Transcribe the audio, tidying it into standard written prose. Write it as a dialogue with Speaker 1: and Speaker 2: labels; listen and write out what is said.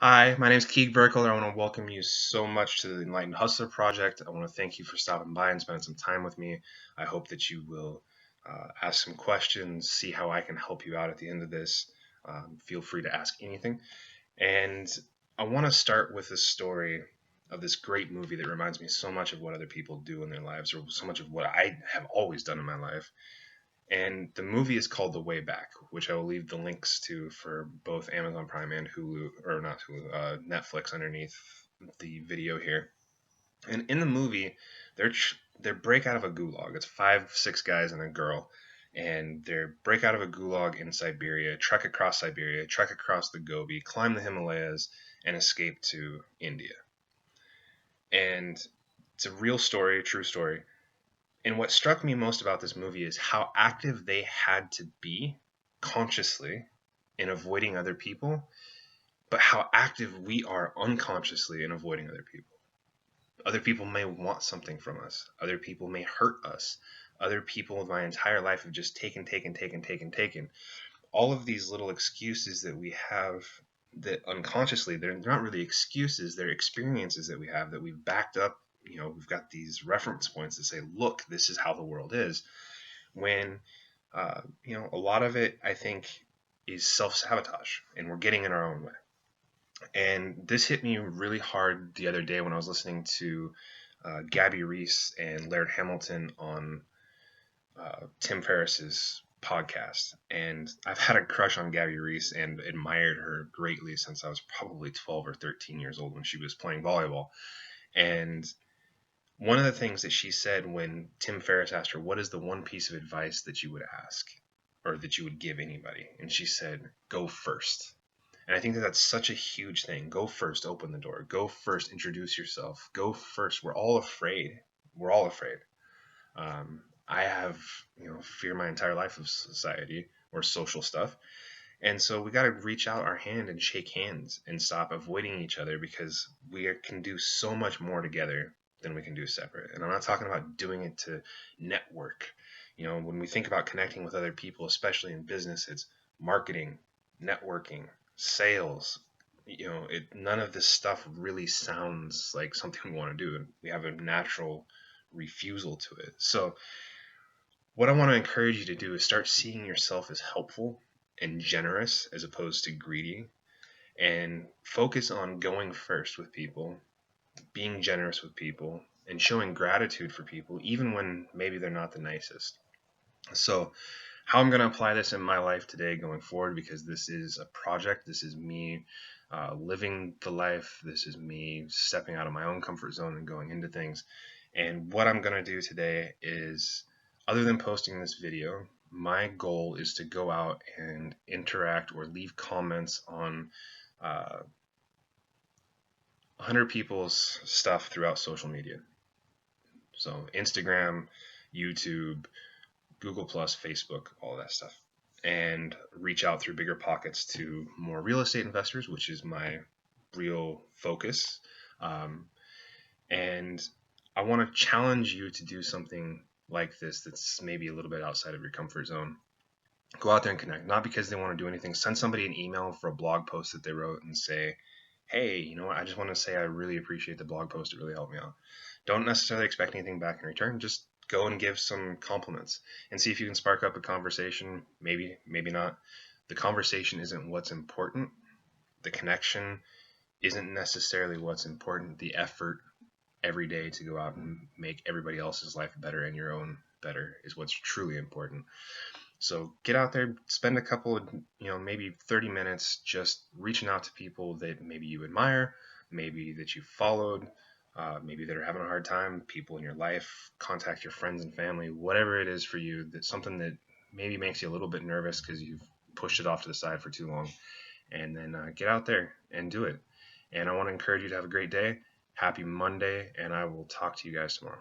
Speaker 1: Hi, my name is Keeg Burkle. I want to welcome you so much to the Enlightened Hustler Project. I want to thank you for stopping by and spending some time with me. I hope that you will ask some questions, see how I can help you out at the end of this. Feel free to ask anything. And I want to start with the story of this great movie that reminds me so much of what other people do in their lives, or so much of what I have always done in my life. And the movie is called The Way Back, which I will leave the links to for both Amazon Prime and Hulu, or not Hulu, Netflix underneath the video here. And in the movie, they break out of a gulag. It's five, six guys and a girl, and they break out of a gulag in Siberia, trek across Siberia, trek across the Gobi, climb the Himalayas, and escape to India. And it's a real story, a true story. And what struck me most about this movie is how active they had to be consciously in avoiding other people, but how active we are unconsciously in avoiding other people. Other people may want something from us. Other people may hurt us. Other people my entire life have just taken. All of these little excuses that we have that unconsciously, they're not really excuses, they're experiences that we have that we've backed up. We've got these reference points that say, look, this is how the world is. When, a lot of it, I think, is self-sabotage, and we're getting in our own way. And this hit me really hard the other day when I was listening to Gabby, Reece, and Laird Hamilton on Tim Ferriss's podcast. And I've had a crush on Gabby Reece and admired her greatly since I was probably 12 or 13 years old when she was playing volleyball. And one of the things that she said when Tim Ferriss asked her, what is the one piece of advice that you would ask or that you would give anybody? And she said, go first. And I think that that's such a huge thing. Go first, open the door. Go first, introduce yourself. Go first. We're all afraid. We're all afraid. I have, fear my entire life of society or social stuff. And so we got to reach out our hand and shake hands and stop avoiding each other, because we can do so much more together than we can do separate. And I'm not talking about doing it to network. When we think about connecting with other people, especially in business, it's marketing, networking, sales. None of this stuff really sounds like something we want to do. We have a natural refusal to it. So what I want to encourage you to do is start seeing yourself as helpful and generous as opposed to greedy, and focus on going first with people, being generous with people, and showing gratitude for people, even when maybe they're not the nicest. So, how I'm going to apply this in my life today going forward, because this is a project, this is me living the life, this is me stepping out of my own comfort zone and going into things. And what I'm going to do today is, other than posting this video, my goal is to go out and interact or leave comments on 100 people's stuff throughout social media. So Instagram, YouTube, Google Plus, Facebook, all that stuff. And reach out through Bigger Pockets to more real estate investors, which is my real focus. And I want to challenge you to do something like this that's maybe a little bit outside of your comfort zone. Go out there and connect, not because they want to do anything. Send somebody an email for a blog post that they wrote and say, hey, you know what, I just want to say I really appreciate the blog post. It really helped me out. Don't necessarily expect anything back in return. Just go and give some compliments and see if you can spark up a conversation. Maybe, maybe not. The conversation isn't what's important. The connection isn't necessarily what's important. The effort every day to go out and make everybody else's life better and your own better is what's truly important. So get out there, spend a couple of, maybe 30 minutes just reaching out to people that maybe you admire, maybe that you followed, maybe that are having a hard time, people in your life. Contact your friends and family, whatever it is for you, that's something that maybe makes you a little bit nervous because you've pushed it off to the side for too long. And then get out there and do it. And I want to encourage you to have a great day. Happy Monday, and I will talk to you guys tomorrow.